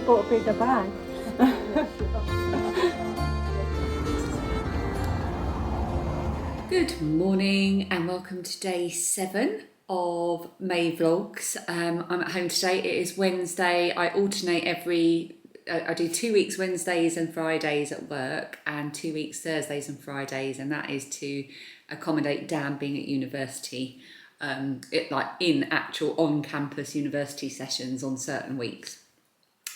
have bought a bigger bag. Good morning and welcome to day 7 of May Vlogs. I'm at home today. It is Wednesday. I alternate I do 2 weeks Wednesdays and Fridays at work and 2 weeks Thursdays and Fridays, and that is to accommodate Dan being at university, in actual on-campus university sessions on certain weeks.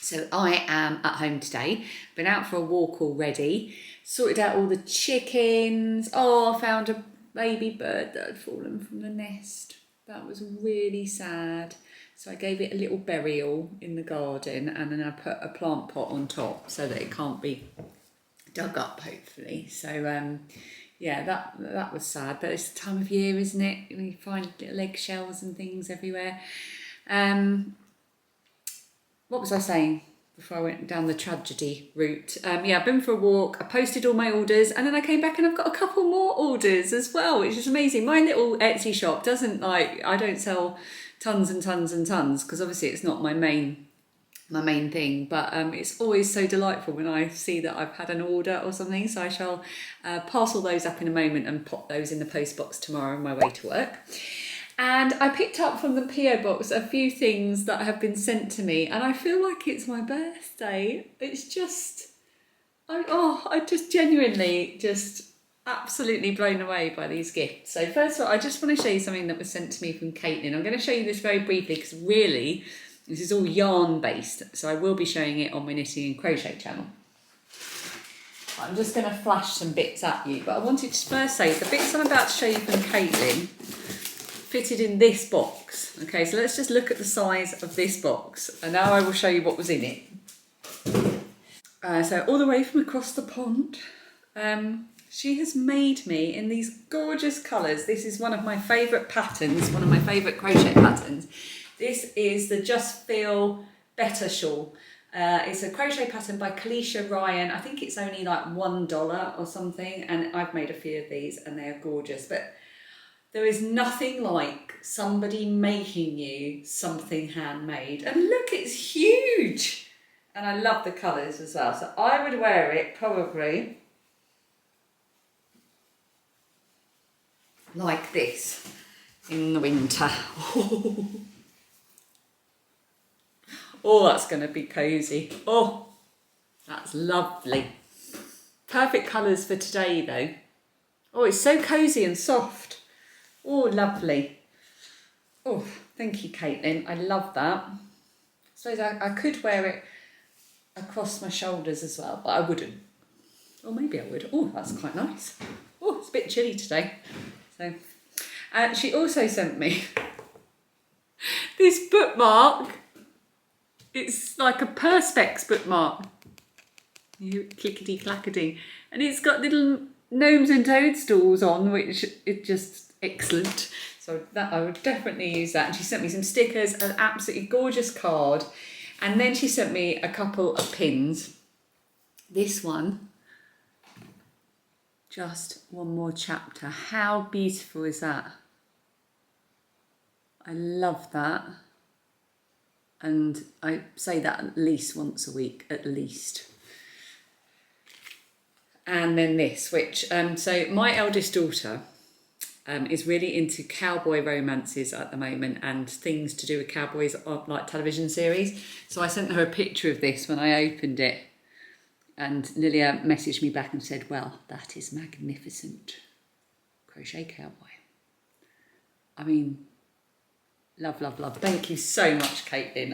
So I am at home today, been out for a walk already, sorted out all the chickens. Oh, I found a baby bird that had fallen from the nest. That was really sad. So I gave it a little burial in the garden, and then I put a plant pot on top so that it can't be dug up, hopefully. So yeah, that was sad, but it's the time of year, isn't it? You find little eggshells and things everywhere. What was I saying before I went down the tragedy route? Yeah, I've been for a walk, I posted all my orders, and then I came back and I've got a couple more orders as well, which is amazing. My little Etsy shop doesn't I don't sell tons and tons and tons, because obviously it's not my main thing, but it's always so delightful when I see that I've had an order or something. So I shall parcel those up in a moment and pop those in the post box tomorrow on my way to work. And I picked up from the PO box a few things that have been sent to me, and I feel like it's my birthday. It's just, I just genuinely just absolutely blown away by these gifts. So first of all, I just want to show you something that was sent to me from Caitlin. I'm going to show you this very briefly because really this is all yarn based, so I will be showing it on my knitting and crochet channel. I'm just going to flash some bits at you, but I wanted to first say the bits I'm about to show you from Caitlin fitted in this box. Okay, so let's just look at the size of this box, and now I will show you what was in it. So all the way from across the pond, she has made me in these gorgeous colours. This is one of my favourite patterns, one of my favourite crochet patterns. This is the Just Feel Better shawl. It's a crochet pattern by Kalisha Ryan. I think it's only like $1 or something, and I've made a few of these and they're gorgeous. But there is nothing like somebody making you something handmade. And look, it's huge! And I love the colours as well. So I would wear it probably like this in the winter. Oh, that's going to be cosy. Oh, that's lovely. Perfect colours for today though. Oh, it's so cosy and soft. Oh, lovely. Oh, thank you, Caitlin. I love that. I suppose I could wear it across my shoulders as well, but I wouldn't. Or maybe I would. Oh, that's quite nice. Oh, it's a bit chilly today. So, she also sent me this bookmark. It's like a Perspex bookmark. Clickety clackety. And it's got little gnomes and toadstools on, which is just excellent. So that I would definitely use that. And she sent me some stickers, an absolutely gorgeous card. And then she sent me a couple of pins. This one, just one more chapter. How beautiful is that? I love that. And I say that at least once a week, at least. And then this, which, so my eldest daughter is really into cowboy romances at the moment and things to do with cowboys, like television series. So I sent her a picture of this when I opened it. And Lilia messaged me back and said, well, that is magnificent. Crochet cowboy. I mean, love, love, love. Thank you so much, Caitlin.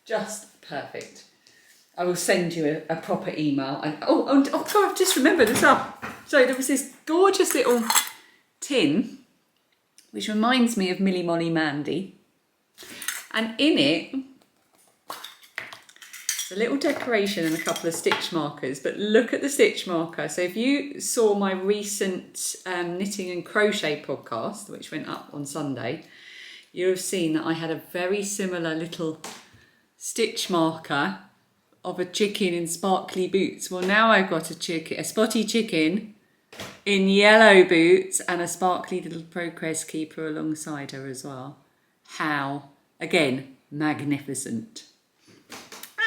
Just perfect. I will send you a proper email. And sorry, I've just remembered as well. So there was this gorgeous little tin, which reminds me of Millie Molly Mandy. And in it, a little decoration and a couple of stitch markers, but look at the stitch marker. So if you saw my recent knitting and crochet podcast, which went up on Sunday, you have seen that I had a very similar little stitch marker of a chicken in sparkly boots. Well, now I've got a spotty chicken in yellow boots and a sparkly little progress keeper alongside her as well. How? Again, magnificent.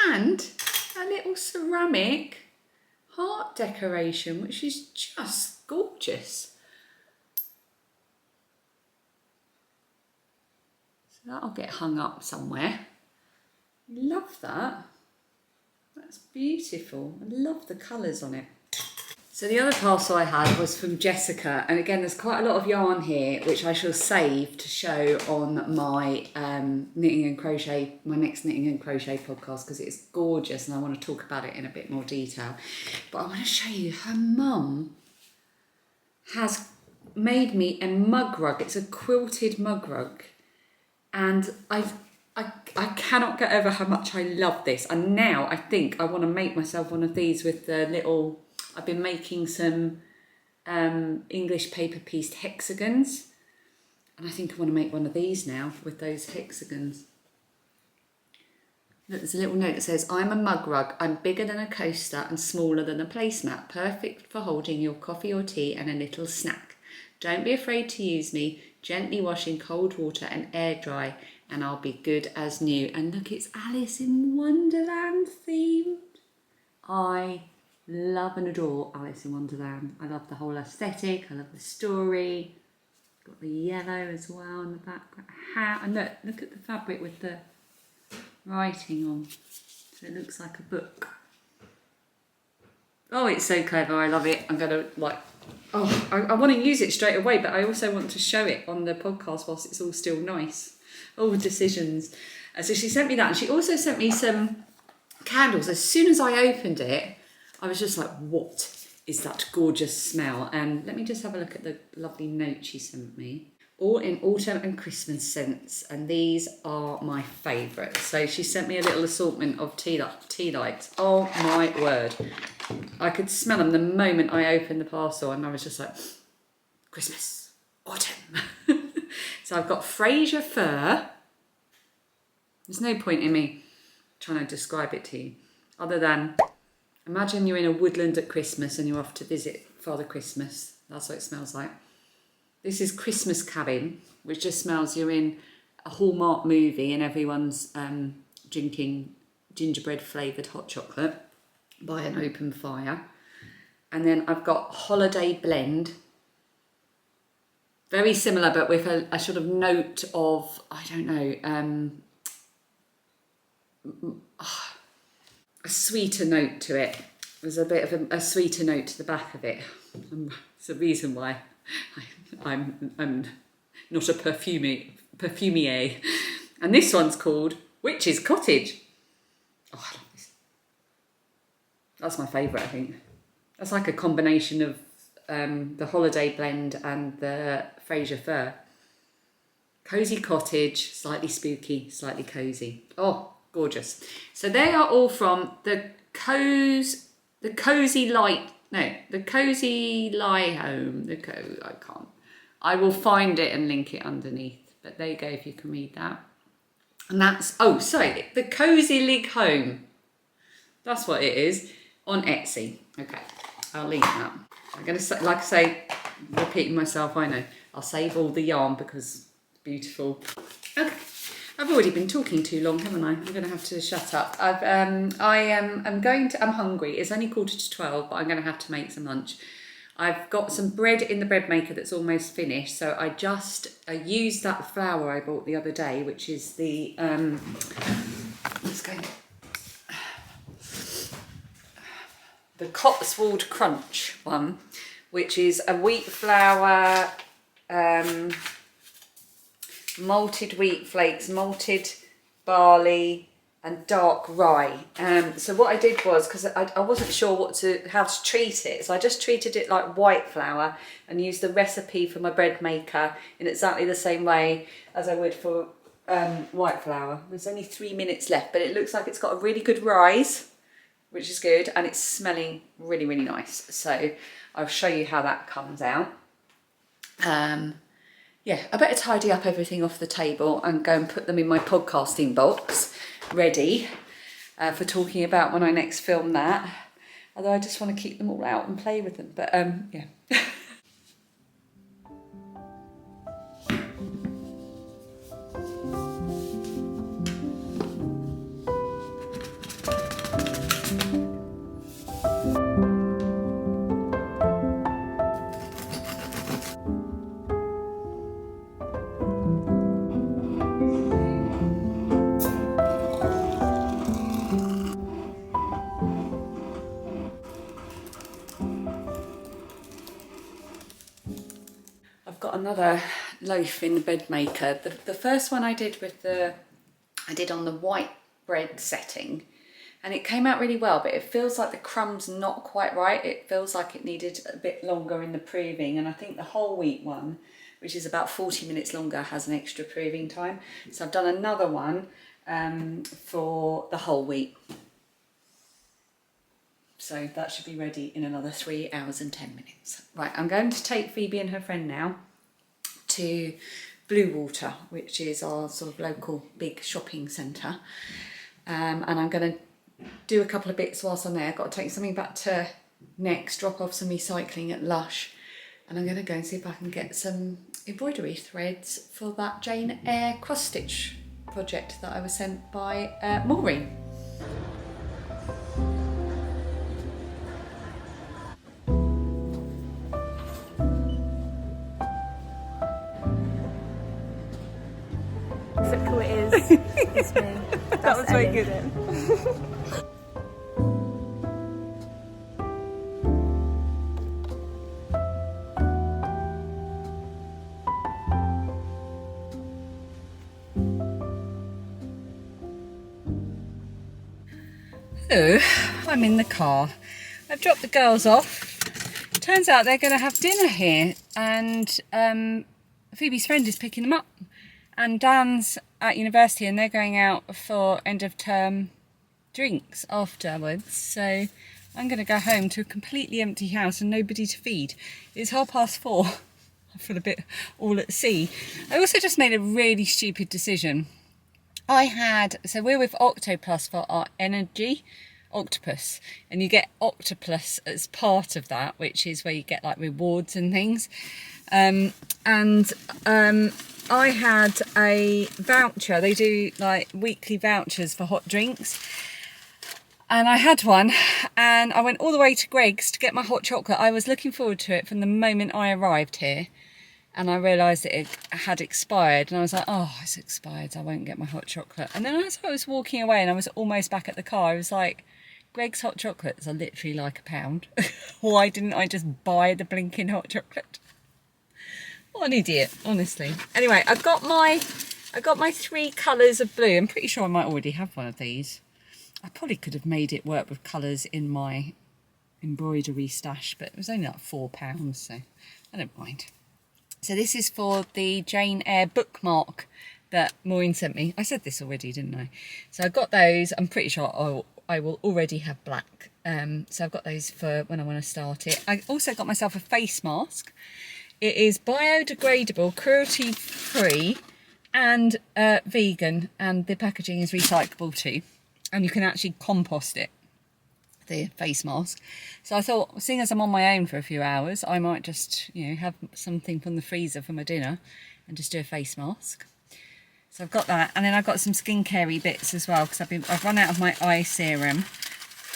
and a little ceramic heart decoration, which is just gorgeous. So that'll get hung up somewhere. Love that. That's beautiful. I love the colours on it. So the other parcel I had was from Jessica, and again there's quite a lot of yarn here which I shall save to show on my knitting and crochet, my next knitting and crochet podcast, because it's gorgeous and I want to talk about it in a bit more detail. But I want to show you, her mum has made me a mug rug. It's a quilted mug rug, and I cannot get over how much I love this, and now I think I want to make myself one of these with the little, I've been making some English paper pieced hexagons, and I think I want to make one of these now with those hexagons. Look, there's a little note that says, I'm a mug rug, I'm bigger than a coaster and smaller than a placemat, perfect for holding your coffee or tea and a little snack. Don't be afraid to use me, gently wash in cold water and air dry, and I'll be good as new. And look, it's Alice in Wonderland themed. I love and adore Alice in Wonderland. I love the whole aesthetic, I love the story. Got the yellow as well in the background. How, and look at the fabric with the writing on, so it looks like a book. Oh, it's so clever, I love it. I'm gonna I want to use it straight away, but I also want to show it on the podcast whilst it's all still nice. All the decisions. So she sent me that, and she also sent me some candles. As soon as I opened it, I was just like, what is that gorgeous smell? And let me just have a look at the lovely note she sent me. All in autumn and Christmas scents, and these are my favourite. So she sent me a little assortment of tea lights. Oh my word. I could smell them the moment I opened the parcel, and I was just like, Christmas, autumn. So I've got Fraser fir. There's no point in me trying to describe it to you, other than imagine you're in a woodland at Christmas and you're off to visit Father Christmas. That's what it smells like. This is Christmas Cabin, which just smells you're in a Hallmark movie and everyone's drinking gingerbread flavoured hot chocolate by an open fire. And then I've got Holiday Blend. Very similar, but with a sort of note of, I don't know, a sweeter note to it. There's a bit of a sweeter note to the back of it. It's the reason why I'm not a perfumier. And this one's called Witch's Cottage. Oh, I love this. That's my favourite, I think. That's like a combination of the Holiday Blend and the Fraser Fir. Cosy cottage, slightly spooky, slightly cosy. Oh, gorgeous. So they are all from the Cozy Lie Home. I will find it and link it underneath. But there you go, if you can read that. And that's, the Cozy Lig Home. That's what it is on Etsy. Okay, I'll link that. I'm going to say, like I say, repeating myself, I know. I'll save all the yarn because it's beautiful. Okay, I've already been talking too long, haven't I? I'm going to have to shut up. I'm hungry. It's only 12:15, but I'm going to have to make some lunch. I've got some bread in the bread maker that's almost finished, so I used that flour I bought the other day, which is the the Cotswold Crunch one, which is a wheat flour, malted wheat flakes, malted barley and dark rye. So what I did was, because I wasn't sure how to treat it, so I just treated it like white flour and used the recipe for my bread maker in exactly the same way as I would for white flour. There's only 3 minutes left, but it looks like it's got a really good rise, which is good, and it's smelling really, really nice. So I'll show you how that comes out. Yeah, I better tidy up everything off the table and go and put them in my podcasting box, ready for talking about when I next film that. Although I just want to keep them all out and play with them, but yeah. another loaf in the bed maker. The first one I did on the white bread setting, and it came out really well, but it feels like the crumb's not quite right. It feels like it needed a bit longer in the proving, and I think the whole wheat one, which is about 40 minutes longer, has an extra proving time. So I've done another one for the whole wheat. So that should be ready in another 3 hours and 10 minutes. Right, I'm going to take Phoebe and her friend now to Blue Water, which is our sort of local big shopping centre. And I'm going to do a couple of bits whilst I'm there. I've got to take something back to Next, drop off some recycling at Lush. And I'm going to go and see if I can get some embroidery threads for that Jane Eyre cross stitch project that I was sent by Maureen. Look who it is. It's me. That was very good. Hello, I'm in the car. I've dropped the girls off. Turns out they're going to have dinner here, and Phoebe's friend is picking them up. And Dan's at university and they're going out for end of term drinks afterwards. So I'm going to go home to a completely empty house and nobody to feed. It's 4:30. I feel a bit all at sea. I also just made a really stupid decision. So we're with Octoplus for our energy octopus, and you get Octoplus as part of that, which is where you get like rewards and things. I had a voucher. They do like weekly vouchers for hot drinks. And I had one, and I went all the way to Greg's to get my hot chocolate. I was looking forward to it from the moment I arrived here. And I realised that it had expired. And I was like, oh, it's expired. I won't get my hot chocolate. And then as I was walking away and I was almost back at the car, I was like, Greg's hot chocolates are literally like £1. Why didn't I just buy the blinking hot chocolate? What an idiot, honestly. Anyway, I got my 3 colours of blue. I'm pretty sure I might already have one of these. I probably could have made it work with colours in my embroidery stash, but it was only like £4, so I don't mind. So this is for the Jane Eyre bookmark that Maureen sent me. I said this already, didn't I? So I got those. I'm pretty sure I will already have black. So I've got those for when I want to start it. I also got myself a face mask. It is biodegradable, cruelty-free and vegan, and the packaging is recyclable too. And you can actually compost it, the face mask. So I thought, seeing as I'm on my own for a few hours, I might just, have something from the freezer for my dinner and just do a face mask. So I've got that, and then I've got some skincare-y bits as well, because I've run out of my eye serum.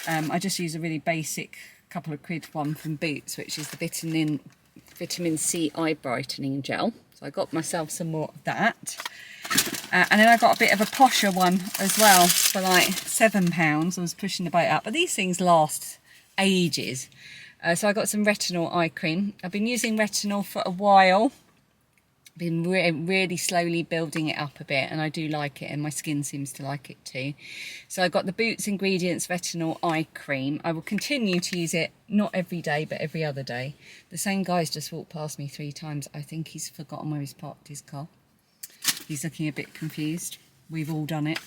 I just use a really basic couple of quid one from Boots, which is the vitamin C eye brightening gel. So I got myself some more of that. And then I got a bit of a posher one as well for like £7. I was pushing the boat up, but these things last ages. So I got some retinol eye cream. I've been using retinol for a while. Been really slowly building it up a bit, and I do like it, and my skin seems to like it too. So I got the Boots Ingredients Retinol Eye Cream. I will continue to use it, not every day, but every other day. The same guy's just walked past me 3 times. I think he's forgotten where he's parked his car. He's looking a bit confused. We've all done it.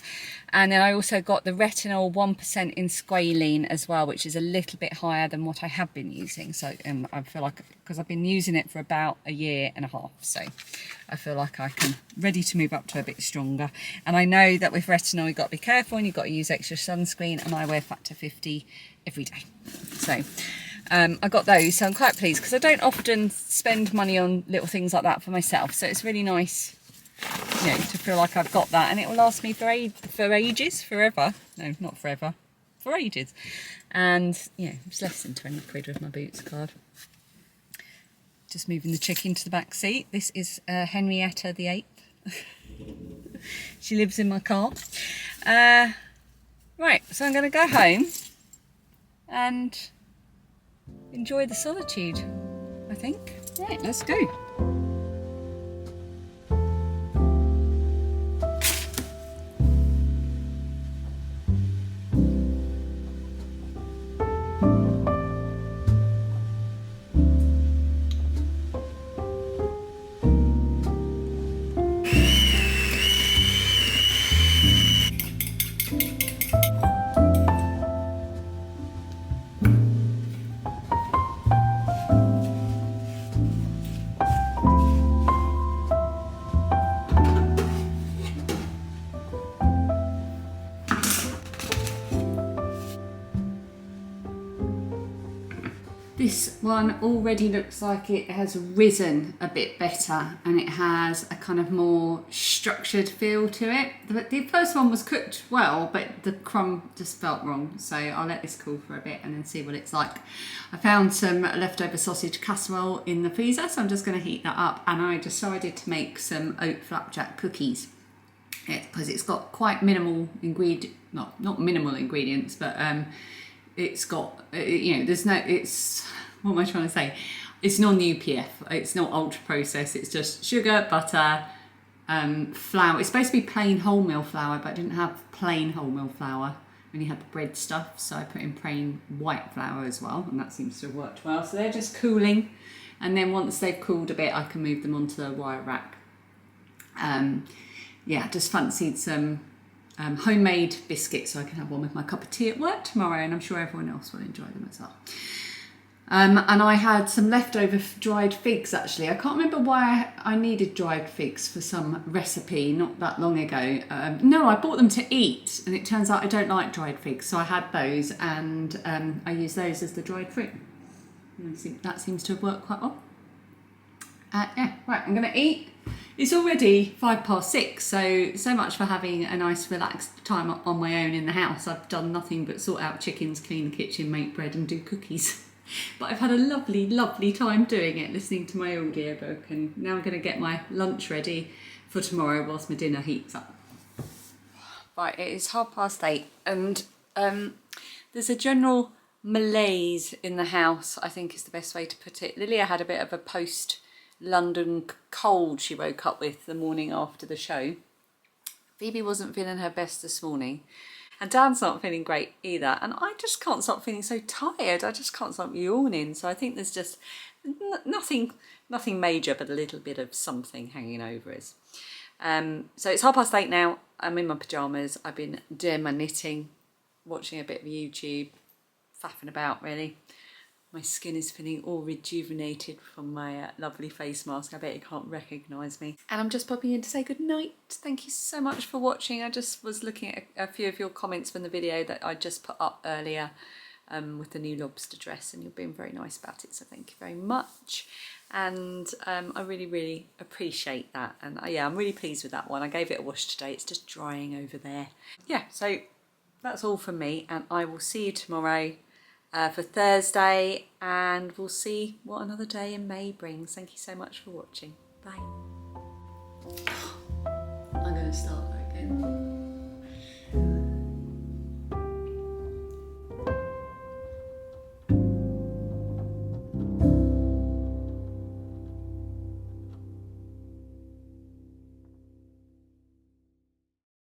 And then I also got the retinol 1% in squalene as well, which is a little bit higher than what I have been using. So I feel like, because I've been using it for about 1.5 years, so I feel like I can ready to move up to a bit stronger. And I know that with retinol you've got to be careful and you've got to use extra sunscreen, and I wear factor 50 every day. So I got those, so I'm quite pleased, because I don't often spend money on little things like that for myself. So it's really nice, to feel like I've got that, and it will last me for ages, forever. No, not forever, for ages. And it's less than 20 quid with my Boots card. Just moving the chick into the back seat. This is Henrietta the 8th. She lives in my car. Right, so I'm going to go home and enjoy the solitude, I think. Right, let's go. This one already looks like it has risen a bit better and it has a kind of more structured feel to it. The first one was cooked well, but the crumb just felt wrong. So I'll let this cool for a bit and then see what it's like. I found some leftover sausage casserole in the freezer, so I'm just going to heat that up. And I decided to make some oat flapjack cookies because it's got quite minimal not minimal ingredients, but it's got, you know, there's no, it's, what am I trying to say? It's non-UPF, it's not ultra processed, it's just sugar, butter, flour. It's supposed to be plain wholemeal flour, but I didn't have plain wholemeal flour. I only had the bread stuff, so I put in plain white flour as well, and that seems to have worked well. So they're just cooling, and then once they've cooled a bit, I can move them onto the wire rack. Yeah, just fancied some homemade biscuits so I can have one with my cup of tea at work tomorrow, and I'm sure everyone else will enjoy them as well. And I had some leftover dried figs actually. I can't remember why I needed dried figs for some recipe not that long ago. No, I bought them to eat, and it turns out I don't like dried figs, so I had those, and I used those as the dried fruit. And I think that seems to have worked quite well. Yeah, right, I'm gonna eat. It's already 6:05, so much for having a nice relaxed time on my own in the house. I've done nothing but sort out chickens, clean the kitchen, make bread and do cookies. But I've had a lovely, lovely time doing it, listening to my audiobook, and now I'm going to get my lunch ready for tomorrow whilst my dinner heats up. Right, it is 8:30 and there's a general malaise in the house, I think is the best way to put it. Lilia had a bit of a post-London cold she woke up with the morning after the show. Phoebe wasn't feeling her best this morning. And Dan's not feeling great either. And I just can't stop feeling so tired. I just can't stop yawning. So I think there's just nothing major, but a little bit of something hanging over us. So it's 8:30 now. I'm in my pyjamas. I've been doing my knitting, watching a bit of YouTube, faffing about really. My skin is feeling all rejuvenated from my lovely face mask. I bet you can't recognise me. And I'm just popping in to say good night. Thank you so much for watching. I just was looking at a few of your comments from the video that I just put up earlier with the new lobster dress, and you've been very nice about it, so thank you very much. And I really, really appreciate that. And yeah, I'm really pleased with that one. I gave it a wash today. It's just drying over there. Yeah, so that's all from me, and I will see you tomorrow for Thursday, and we'll see what another day in May brings. Thank you so much for watching. Bye. I'm going to start again.